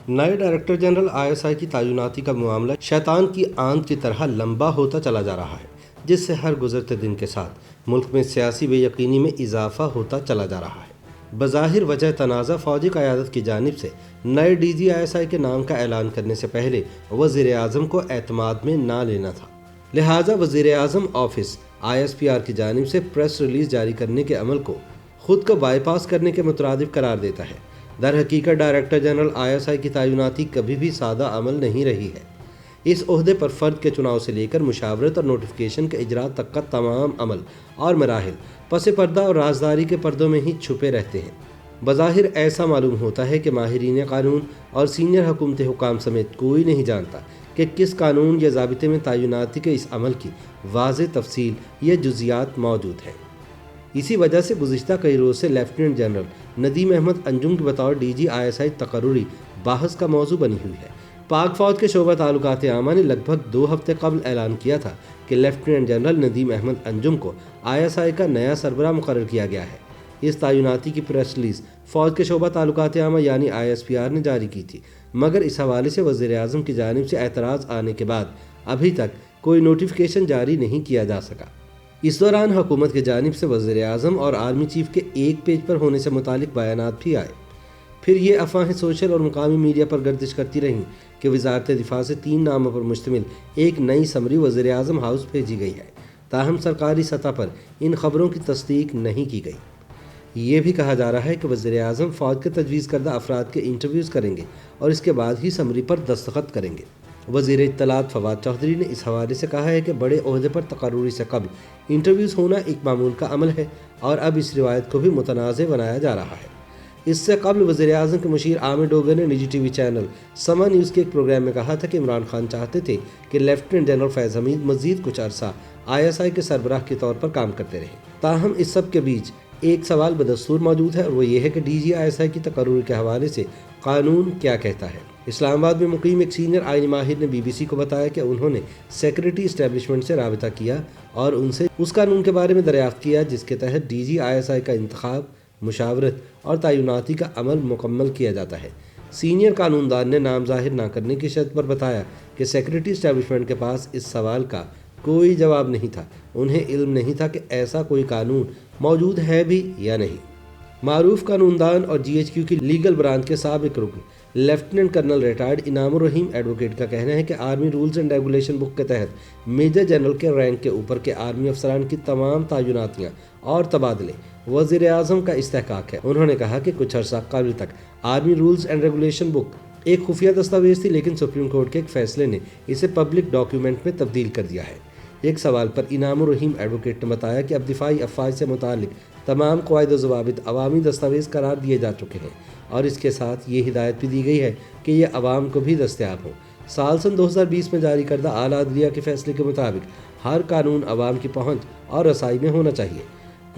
نئے director general ISI کی تعیناتی کا معاملہ شیطان کی آنت کی طرح لمبا ہوتا چلا جا رہا ہے، جس سے ہر گزرتے دن کے ساتھ ملک میں سیاسی بے یقینی میں اضافہ ہوتا چلا جا رہا ہے۔ بظاہر وجہ تنازع فوجی قیادت کی جانب سے نئے DG ISI کے نام کا اعلان کرنے سے پہلے وزیر اعظم کو اعتماد میں نہ لینا تھا، لہٰذا وزیر اعظم آفس ISPR کی جانب سے پریس ریلیز جاری کرنے کے عمل کو خود کو بائی پاس کرنے کے مترادف قرار دیتا ہے۔ در حقیقت ڈائریکٹر جنرل ISI کی تعیناتی کبھی بھی سادہ عمل نہیں رہی ہے۔ اس عہدے پر فرد کے چناؤ سے لے کر مشاورت اور نوٹیفیکیشن کے اجرا تک کا تمام عمل اور مراحل پس پردہ اور رازداری کے پردوں میں ہی چھپے رہتے ہیں۔ بظاہر ایسا معلوم ہوتا ہے کہ ماہرین قانون اور سینئر حکومتی حکام سمیت کوئی نہیں جانتا کہ کس قانون یا ضابطے میں تعیناتی کے اس عمل کی واضح تفصیل یا جزیات موجود ہیں۔ اسی وجہ سے گزشتہ کئی روز سے لیفٹیننٹ جنرل ندیم احمد انجم کے بطور DG ISI تقرری بحث کا موضوع بنی ہوئی ہے۔ پاک فوج کے شعبہ تعلقات عامہ نے لگ بھگ 2 ہفتے قبل اعلان کیا تھا کہ لیفٹیننٹ جنرل ندیم احمد انجم کو ISI کا نیا سربراہ مقرر کیا گیا ہے۔ اس تعیناتی کی پریس ریلیز فوج کے شعبہ تعلقات عامہ یعنی ISPR نے جاری کی تھی، مگر اس حوالے سے وزیر اعظم کی جانب سے اعتراض آنے کے بعد ابھی تک کوئی نوٹیفیکیشن جاری نہیں کیا جا سکا۔ اس دوران حکومت کی جانب سے وزیر اعظم اور آرمی چیف کے ایک پیج پر ہونے سے متعلق بیانات بھی آئے۔ پھر یہ افواہیں سوشل اور مقامی میڈیا پر گردش کرتی رہیں کہ وزارت دفاع سے 3 ناموں پر مشتمل ایک نئی سمری وزیر اعظم ہاؤس بھیجی گئی ہے، تاہم سرکاری سطح پر ان خبروں کی تصدیق نہیں کی گئی۔ یہ بھی کہا جا رہا ہے کہ وزیر اعظم فوج کے تجویز کردہ افراد کے انٹرویوز کریں گے اور اس کے بعد ہی سمری پر دستخط کریں گے۔ وزیر اطلاعات فواد چودھری نے اس حوالے سے کہا ہے کہ بڑے عہدے پر تقرری سے قبل انٹرویوز ہونا ایک معمول کا عمل ہے اور اب اس روایت کو بھی متنازع بنایا جا رہا ہے۔ اس سے قبل وزیر اعظم کے مشیر عامر ڈوگر نے نجی TV چینل سما نیوز کے ایک پروگرام میں کہا تھا کہ عمران خان چاہتے تھے کہ لیفٹیننٹ جنرل فیض حمید مزید کچھ عرصہ ISI کے سربراہ کے طور پر کام کرتے رہیں۔ تاہم اس سب کے بیچ ایک سوال بدستور موجود ہے اور وہ یہ ہے کہ DG ISI کی تقرری کے حوالے سے قانون کیا کہتا ہے۔ اسلام آباد میں مقیم ایک سینئر آئینی ماہر نے BBC کو بتایا کہ انہوں نے سیکریٹری اسٹیبلشمنٹ سے رابطہ کیا اور ان سے اس قانون کے بارے میں دریافت کیا جس کے تحت DG ISI کا انتخاب، مشاورت اور تعیناتی کا عمل مکمل کیا جاتا ہے۔ سینئر قانون دان نے نام ظاہر نہ کرنے کی شرط پر بتایا کہ سیکریٹری اسٹیبلشمنٹ کے پاس اس سوال کا کوئی جواب نہیں تھا، انہیں علم نہیں تھا کہ ایسا کوئی قانون موجود ہے بھی یا نہیں۔ معروف قانون دان اور GHQ کی لیگل برانچ کے سابق رکن لیفٹیننٹ کرنل ریٹائرڈ انعام الرحیم ایڈوکیٹ کا کہنا ہے کہ آرمی رولز اینڈ ریگولیشن بک کے تحت میجر جنرل کے رینک کے اوپر کے آرمی افسران کی تمام تعیناتیاں اور تبادلے وزیر اعظم کا استحقاق ہے۔ انہوں نے کہا کہ کچھ عرصہ قبل تک آرمی رولز اینڈ ریگولیشن بک ایک خفیہ دستاویز تھی، لیکن سپریم کورٹ کے ایک فیصلے نے اسے پبلک ڈاکیومنٹ میں تبدیل کر دیا ہے۔ ایک سوال پر انعام الرحیم ایڈوکیٹ نے بتایا کہ اب دفاعی افواج سے متعلق تمام قواعد و ضوابط عوامی دستاویز قرار دیے جا چکے ہیں اور اس کے ساتھ یہ ہدایت بھی دی گئی ہے کہ یہ عوام کو بھی دستیاب ہو۔ سال سن 2020 میں جاری کردہ اعلیٰ عدلیہ کے فیصلے کے مطابق ہر قانون عوام کی پہنچ اور رسائی میں ہونا چاہیے۔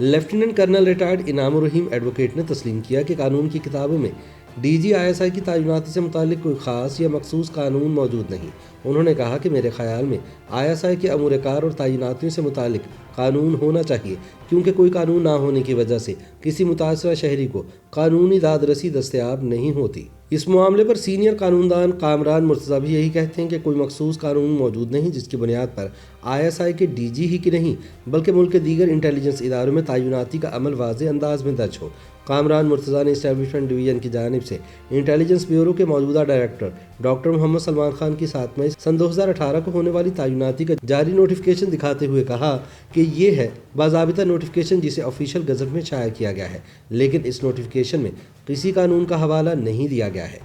لیفٹیننٹ کرنل ریٹائرڈ انعام الرحیم ایڈوکیٹ نے تسلیم کیا کہ قانون کی کتابوں میں DG ISI کی تعیناتی سے متعلق کوئی خاص یا مخصوص قانون موجود نہیں۔ انہوں نے کہا کہ میرے خیال میں ISI کے امور کار اور تعیناتیوں سے متعلق قانون ہونا چاہیے، کیونکہ کوئی قانون نہ ہونے کی وجہ سے کسی متاثرہ شہری کو قانونی دادرسی دستیاب نہیں ہوتی۔ اس معاملے پر سینئر قانون دان کامران مرتضیٰ بھی یہی کہتے ہیں کہ کوئی مخصوص قانون موجود نہیں جس کی بنیاد پر ISI کے DG ہی کی نہیں بلکہ ملک کے دیگر انٹیلیجنس اداروں میں تعیناتی کا عمل واضح انداز میں درج ہو۔ کامران مرتضیٰ نے اسٹیبلشمنٹ ڈویژن کی جانب سے انٹیلیجنس بیورو کے موجودہ ڈائریکٹر ڈاکٹر محمد سلمان خان کی 7 مئی سن 2018 کو ہونے والی تعیناتی کا جاری نوٹیفیکیشن دکھاتے ہوئے کہا کہ یہ ہے باضابطہ نوٹیفیکیشن جسے آفیشیل گزٹ میں شائع کیا گیا ہے، لیکن اس نوٹیفیکیشن میں کسی قانون کا حوالہ نہیں دیا گیا ہے۔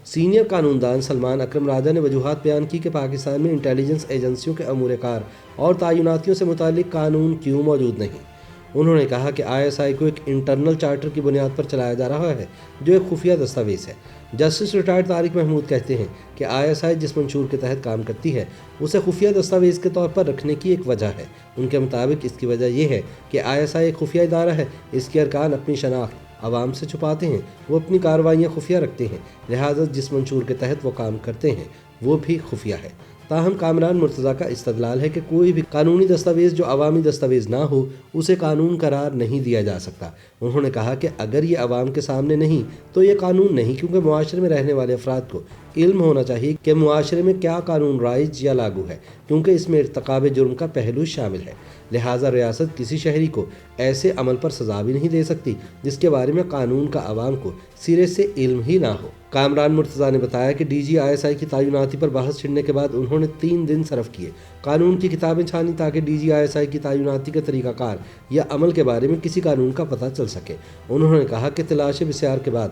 سینئر قانون دان سلمان اکرم راجہ نے وجوہات بیان کی کہ پاکستان میں انٹیلیجنس ایجنسیوں کے امور کار اور تعیناتیوں سے متعلق قانون کیوں موجود نہیں۔ انہوں نے کہا کہ ISI کو ایک انٹرنل چارٹر کی بنیاد پر چلایا جا رہا ہے جو ایک خفیہ دستاویز ہے۔ جسٹس ریٹائرڈ طارق محمود کہتے ہیں کہ ISI جس منشور کے تحت کام کرتی ہے اسے خفیہ دستاویز کے طور پر رکھنے کی ایک وجہ ہے۔ ان کے مطابق اس کی وجہ یہ ہے کہ ISI ایک خفیہ ادارہ ہے، اس کے ارکان اپنی شناخت عوام سے چھپاتے ہیں، وہ اپنی کارروائیاں خفیہ رکھتے ہیں، لہٰذا جس منشور کے تحت وہ کام کرتے ہیں وہ بھی خفیہ ہے۔ تاہم کامران مرتضیٰ کا استدلال ہے کہ کوئی بھی قانونی دستاویز جو عوامی دستاویز نہ ہو اسے قانون قرار نہیں دیا جا سکتا۔ انہوں نے کہا کہ اگر یہ عوام کے سامنے نہیں تو یہ قانون نہیں، کیونکہ معاشرے میں رہنے والے افراد کو علم ہونا چاہیے کہ معاشرے میں کیا قانون رائج یا لاگو ہے، کیونکہ اس میں ارتکاب جرم کا پہلو شامل ہے۔ لہٰذا ریاست کسی شہری کو ایسے عمل پر سزا بھی نہیں دے سکتی جس کے بارے میں قانون کا عوام کو سرے سے علم ہی نہ ہو۔ کامران مرتضیٰ نے بتایا کہ DGISI کی تعیناتی پر بحث چھڑنے کے بعد انہوں نے 3 دن صرف کیے، قانون کی کتابیں چھانی تاکہ DGISI کی تعیناتی کے طریقہ کار یا عمل کے بارے میں کسی قانون کا پتہ چل سکے۔ انہوں نے کہا کہ تلاش بسیار کے بعد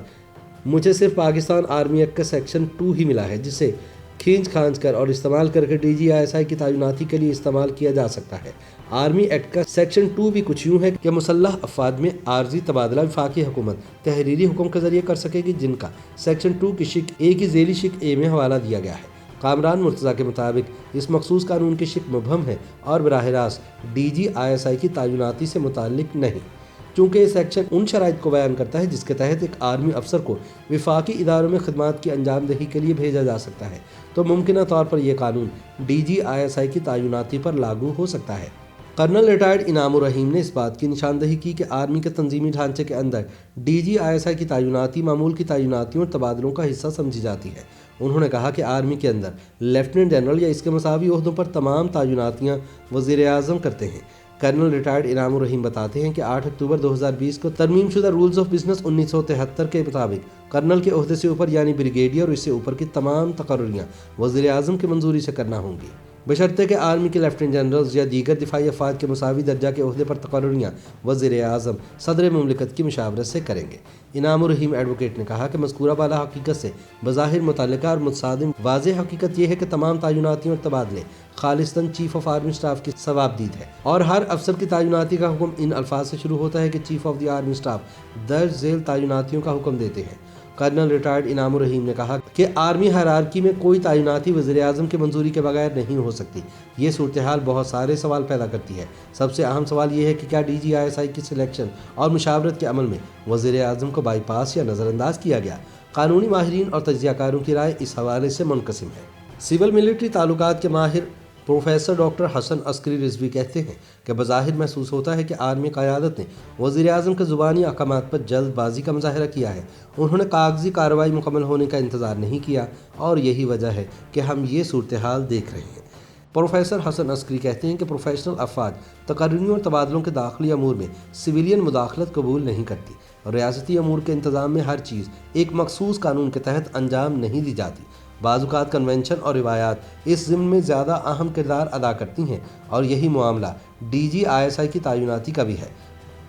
مجھے صرف پاکستان آرمی ایکٹ کا سیکشن 2 ہی ملا ہے، جسے کھینچ کھانچ کر اور استعمال کر کے DGISI کی تعیناتی کے لیے استعمال کیا جا سکتا ہے۔ آرمی ایکٹ کا سیکشن 2 بھی کچھ یوں ہے کہ مسلح افراد میں عارضی تبادلہ وفاقی حکومت تحریری حکم کے ذریعے کر سکے گی، جن کا سیکشن 2 کی شق A کی ذیلی شق A میں حوالہ دیا گیا ہے۔ کامران مرتضیٰ کے مطابق اس مخصوص قانون کی شق مبہم ہے اور براہ راست DGISI کی تعیناتی سے متعلق نہیں، چونکہ یہ سیکشن ان شرائط کو بیان کرتا ہے جس کے تحت ایک آرمی افسر کو وفاقی اداروں میں خدمات کی انجام دہی کے لیے بھیجا جا سکتا ہے، تو ممکنہ طور پر یہ قانون DGISI کی تعیناتی پر لاگو ہو سکتا ہے۔ کرنل ریٹائرڈ انعام الرحیم نے اس بات کی نشاندہی کی کہ آرمی کے تنظیمی ڈھانچے کے اندر DGISI کی تعیناتی معمول کی تعیناتیوں اور تبادلوں کا حصہ سمجھی جاتی ہے۔ انہوں نے کہا کہ آرمی کے اندر لیفٹیننٹ جنرل یا اس کے مساوی عہدوں پر تمام تعیناتیاں وزیر اعظم کرتے ہیں۔ کرنل ریٹائرڈ انعام الرحیم بتاتے ہیں کہ 8 اکتوبر 2020 کو ترمیم شدہ رولز آف بزنس 1973 کے مطابق کرنل کے عہدے سے اوپر یعنی بریگیڈیئر اور اس سے اوپر کی تمام تقرریاں وزیر اعظم کی منظوری سے کرنا ہوں گی، بشرطے کہ آرمی کے لیفٹیننٹ جنرلز یا دیگر دفاعی افراد کے مساوی درجہ کے عہدے پر تقرریاں وزیر اعظم صدر مملکت کی مشاورت سے کریں گے۔ انعام الرحیم ایڈوکیٹ نے کہا کہ مذکورہ بالا حقیقت سے بظاہر متعلقہ اور متصادم واضح حقیقت یہ ہے کہ تمام تعیناتیوں اور تبادلے خالصتاً چیف آف آرمی اسٹاف کی ثوابدید ہے، اور ہر افسر کی تعیناتی کا حکم ان الفاظ سے شروع ہوتا ہے کہ chief of the army staff درج ذیل تعیناتیوں کا حکم دیتے ہیں۔ کرنل ریٹائرڈ انعام الرحیم نے کہا کہ آرمی ہائرارکی میں کوئی تعیناتی وزیر اعظم کی منظوری کے بغیر نہیں ہو سکتی۔ یہ صورتحال بہت سارے سوال پیدا کرتی ہے۔ سب سے اہم سوال یہ ہے کہ کیا DGISI کی سلیکشن اور مشاورت کے عمل میں وزیر اعظم کو بائی پاس یا نظر انداز کیا گیا؟ قانونی ماہرین اور تجزیہ کاروں کی رائے اس حوالے سے منقسم ہے۔ سول ملٹری تعلقات کے ماہر پروفیسر ڈاکٹر حسن عسکری رضوی کہتے ہیں کہ بظاہر محسوس ہوتا ہے کہ آرمی قیادت نے وزیر اعظم کے زبانی احکامات پر جلد بازی کا مظاہرہ کیا ہے۔ انہوں نے کاغذی کارروائی مکمل ہونے کا انتظار نہیں کیا اور یہی وجہ ہے کہ ہم یہ صورتحال دیکھ رہے ہیں۔ پروفیسر حسن عسکری کہتے ہیں کہ پروفیشنل افواج تقرریوں اور تبادلوں کے داخلی امور میں سویلین مداخلت قبول نہیں کرتی اور ریاستی امور کے انتظام میں ہر چیز ایک مخصوص قانون کے تحت انجام نہیں دی جاتی۔ بعض اوقات کنونشن اور روایات اس ضمن میں زیادہ اہم کردار ادا کرتی ہیں اور یہی معاملہ DGISI کی تعیناتی کا بھی ہے۔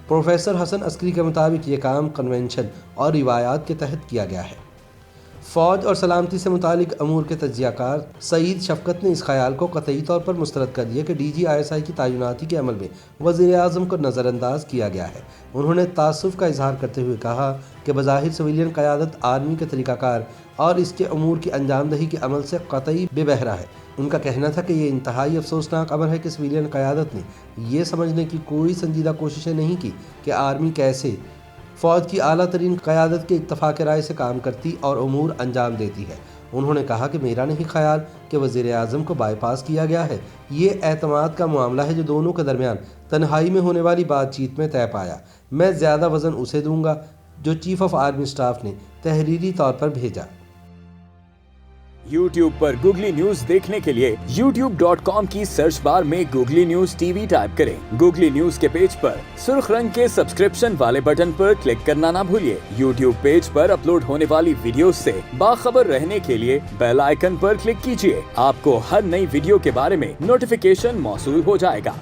پروفیسر حسن عسکری کے مطابق یہ کام کنونشن اور روایات کے تحت کیا گیا ہے۔ فوج اور سلامتی سے متعلق امور کے تجزیہ کار سعید شفقت نے اس خیال کو قطعی طور پر مسترد کر دیا کہ DGISI کی تعیناتی کے عمل میں وزیر اعظم کو نظر انداز کیا گیا ہے۔ انہوں نے تعصب کا اظہار کرتے ہوئے کہا کہ بظاہر سویلین قیادت آرمی کے طریقہ کار اور اس کے امور کی انجام دہی کے عمل سے قطعی بے بہرہ ہے۔ ان کا کہنا تھا کہ یہ انتہائی افسوسناک امر ہے کہ سویلین قیادت نے یہ سمجھنے کی کوئی سنجیدہ کوششیں نہیں کی کہ آرمی کیسے فوج کی اعلیٰ ترین قیادت کے اتفاق رائے سے کام کرتی اور امور انجام دیتی ہے۔ انہوں نے کہا کہ میرا نہیں خیال کہ وزیر اعظم کو بائی پاس کیا گیا ہے، یہ اعتماد کا معاملہ ہے جو دونوں کے درمیان تنہائی میں ہونے والی بات چیت میں طے پایا۔ میں زیادہ وزن اسے دوں گا جو چیف آف آرمی اسٹاف نے تحریری طور پر بھیجا۔ YouTube پر گوگلی نیوز دیکھنے کے لیے youtube.com کی سرچ بار میں گوگلی نیوز TV ٹائپ کریں۔ گوگلی نیوز کے پیج پر سرخ رنگ کے سبسکرپشن والے بٹن پر کلک کرنا نہ بھولیے۔ YouTube پیج پر اپلوڈ ہونے والی ویڈیوز سے باخبر رہنے کے لیے بیل آئیکن پر کلک کیجیے۔ آپ کو ہر نئی ویڈیو کے بارے میں نوٹیفیکیشن موصول ہو جائے گا۔